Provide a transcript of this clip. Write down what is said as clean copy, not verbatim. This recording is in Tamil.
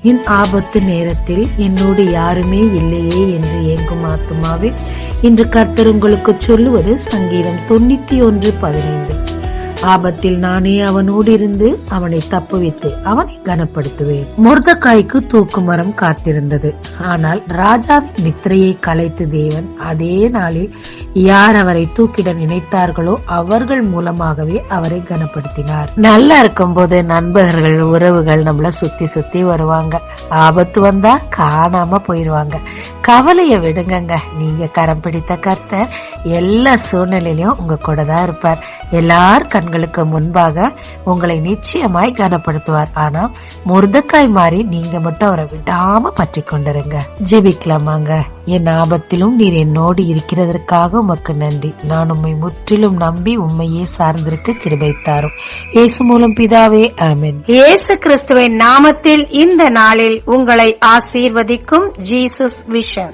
என் ஆபத்து நேரத்தில் என்னோடு யாருமே இல்லையே என்று ஏங்கும் ஆத்துமாவே, இன்று கர்த்தர் உங்களுக்கு சொல்லுவது சங்கீதம் 91:15. ஆபத்தில் நானே அவனோடு இருந்து அவனை தப்புவித்து அவனை கனப்படுத்துவேன். மொர்தெகாய்க்கு தூக்கு மரம் காத்திருந்தது. ஆனால் ராஜாவின் நித்திரையை கலைத்து தேவன் அதே நாளில் யார் அவரை தூக்கிட நினைத்தார்களோ அவர்கள் மூலமாகவே அவரை கனப்படுத்தினார். நல்லா இருக்கும் போது நண்பர்கள், உறவுகள் நம்மள சுத்தி சுத்தி வருவாங்க. ஆபத்து வந்தா காணாம போயிருவாங்க. கவலைய விடுங்க. நீங்க கரம் பிடித்த கர்த்தர் எல்லா சூழ்நிலையிலும் உங்க கூட தான் இருப்பார். எல்லார் கண்களுக்கு முன்பாக உங்களை நிச்சயமாய் கனப்படுத்துவார். ஆனா மொர்தெகாய் மாதிரி நீங்க மட்டும் அவரை விடாம பற்றி கொண்டிருங்க. ஜெபிக்கலாமாங்க. என் ஆபத்திலும் நீர் என்னோடு இருக்கிறதற்காக உமக்கு நன்றி. நான் உம்மை முற்றிலும் நம்பி உம்மையே சார்ந்திருக்க கிருபை தாரும். இயேசு மூலம் பிதாவே, ஆமென். இயேசு கிறிஸ்துவின் நாமத்தில் இந்த நாளில் உங்களை ஆசீர்வதிக்கும் ஜீசஸ் விஷன்.